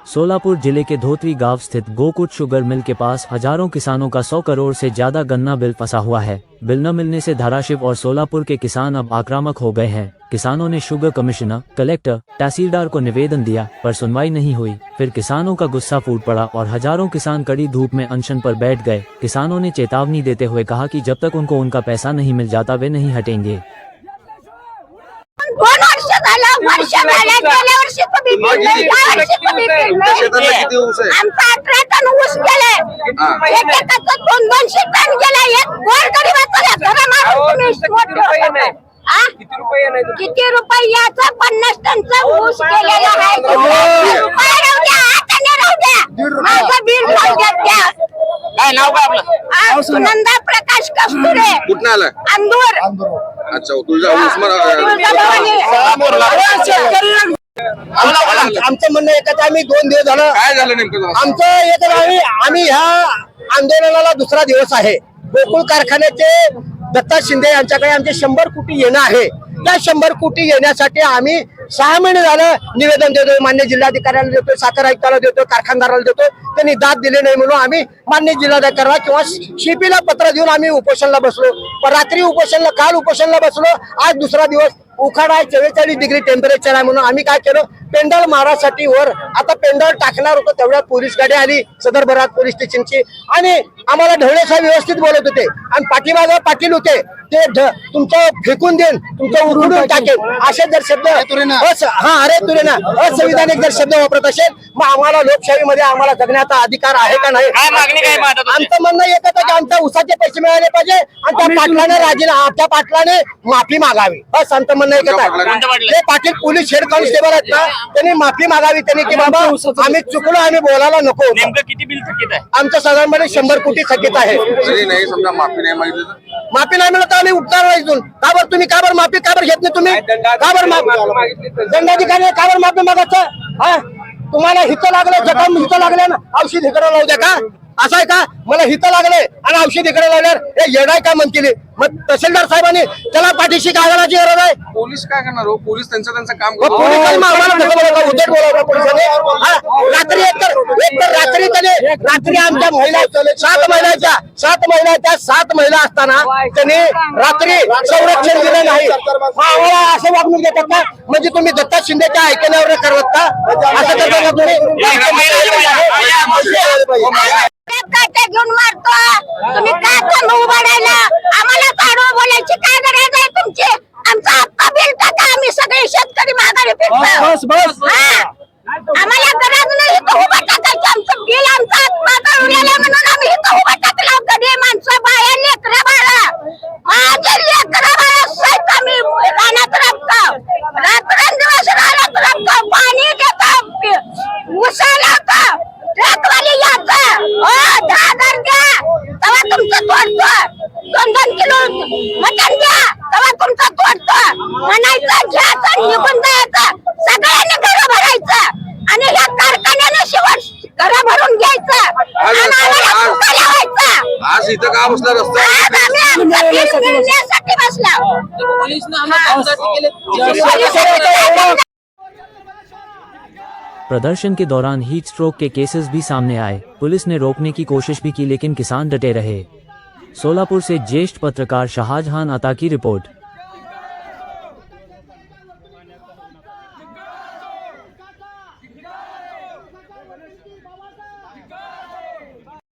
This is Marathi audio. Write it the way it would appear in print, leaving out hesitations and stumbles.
सोलापुर जिले के धोत्री गांव स्थित गोकुट शुगर मिल के पास हजारों किसानों का 100 करोड़ से ज्यादा गन्ना बिल फंसा हुआ है। बिल न मिलने से धाराशिव और सोलापुर के किसान अब आक्रामक हो गए हैं। किसानों ने शुगर कमिश्नर, कलेक्टर, तहसीलदार को निवेदन दिया पर सुनवाई नहीं हुई। फिर किसानों का गुस्सा फूट पड़ा और हजारों किसान कड़ी धूप में अनशन पर बैठ गए। किसानों ने चेतावनी देते हुए कहा कि जब तक उनको उनका पैसा नहीं मिल जाता वे नहीं हटेंगे। 2 वर्ष झालं, गेल्या वर्षी पण मी पेरलंय, या वर्षी पण मी पेरलंय. आमचा 18 टन ऊस गेले, एकेकाचं 200 टन गेले. एक गोरगरिबाचा घरा मारून तुम्ही मोठे होता. किती रुपये याचा 50 टनचा ऊस गेलेला आहे. रुपये राहू द्या, हाताने राहू द्या, माझं बिल राहू द्या. काय नाव काय आपलं? सुनंदा प्रकाश कस्तुरे, कुठं आलं? अंदूर. अच्छा, तुझा आमचं म्हणणं एकच, आम्ही 2 दिवस झालं. काय झालं नेमकं? आमचं एकच, आम्ही ह्या आंदोलनाला दुसरा दिवस आहे. गोकुळ कारखान्याचे दत्ता शिंदे यांच्याकडे आमचे 100 कोटी येणं आहे. त्या 100 कोटी येण्यासाठी आम्ही 6 महिने झालं निवेदन देतोय. मान्य जिल्हाधिकाऱ्याला देतोय, साखर आयुक्ताला देतोय, कारखानदाराला देतोय. त्यांनी दाद दिले नाही म्हणून आम्ही मान्य जिल्हाधिकाऱ्याला किंवा शिपीला पत्र देऊन आम्ही उपोषणला बसलो. पण रात्री उपोषणला, काल उपोषणला बसलो. आज दुसरा दिवस. उखाडा आहे, 44 डिग्री टेम्परेचर आहे म्हणून आम्ही काय केलं, पेंडल मारासाठी वर आता पेंडल टाकणार होतो. तेवढ्यात पोलीस गाडी आली सदर बरात पोलीस स्टेशनची आणि आम्हाला ढवळे साहेब व्यवस्थित बोलत होते आणि पाठीमागे पाटील होते. ते तुमचं फेकून देईन, तुमचं उघडून टाकेल असे जर शब्द अरे तुरे ना असंविधानिक जर शब्द वापरत असेल मग आम्हाला लोकशाहीमध्ये आम्हाला जगण्याचा अधिकार आहे का नाही? आमचं म्हणणं एकच आहे की आमच्या उसाचे पैसे मिळाले पाहिजे आणि त्या पाटलाने त्या पाटलाने माफी मागावी. बस आमचं म्हणणं एकच आहे. ते पाटील पोलीस हेड कॉन्स्टेबल आहेत ना, त्यांनी माफी मागावी त्यांनी की बाबा आम्ही चुकलो, आम्ही बोलायला नको. किती बिल थकीत आहे? आमचं साधारणपणे 100 कोटी थकीत आहे. समजा माफी नाही मागितली, माफी नाही मिळत आम्ही उठणार नाही इथून. का बरं तुम्ही का बरं माफी का बरं घेत नाही तुम्ही? का बरं दंडाधिकारी का बरं माफी मागायचं? हा, तुम्हाला हित लागलं, जखम हित लागले ना औषध इकडे लावू द्या का? असं आहे का? मला हित लागले आणि औषध इकडे लावल्यावर हे येडाय का म्हणतील? मग तहसीलदार साहेबांनी त्याला पाठीशी काय करायची गरज आहे? पोलीस काय करणार हो? पोलीस त्यांचं काम रात्री आमच्या महिला 7 महिला असताना त्यांनी रात्री संरक्षण दिलं नाही. आम्हाला असं वागणूक देतात का? म्हणजे तुम्ही दत्ता शिंदेच्या ऐकण्यावर करत का? असं करता तुम्ही? घेऊन मारतो तुम्ही. काय थांबू उभारायला? आम्हाला आडवं बोलायची काय गरज आहे तुमची? आमचा हप्ता बिल टाका, आम्ही सगळे शेतकरी माघारी फिरतो. आम्हाला गरज नाही इथं उभा टाकायचं. आमचं बिल आमचा आत्मा उरलेला म्हणून आम्ही इथं उभा टाकला. गडी माणसं, बाया, लेकरं बाळा, माझे लेकरं बाळा सहित आम्ही रानात राबतो. रात्रंदिवस रानात राबतो. पाणी घेतो, उसाला होतं ट्रकवाली याचं 10,000 द्या तेव्हा तुमचं तोडतो. 2-2 किलो मटण द्या तेव्हा तुमचं तोडतो. म्हणायचं, घ्यायचं, निघून जायचं. सगळ्यांनी घरं भरायचं आणि ह्या कारखान्याने शेवट घरं भरून घ्यायचं. आज इथं का बसला रस्ता? आज आम्ही आमचं बिल मिळण्यासाठी बसलो. प्रदर्शन के दौरान हीट स्ट्रोक के केसेस भी सामने आए। पुलिस ने रोकने की कोशिश भी की लेकिन किसान डटे रहे। सोलापुर से ज्येष्ठ पत्रकार शाहजहां अता की रिपोर्ट।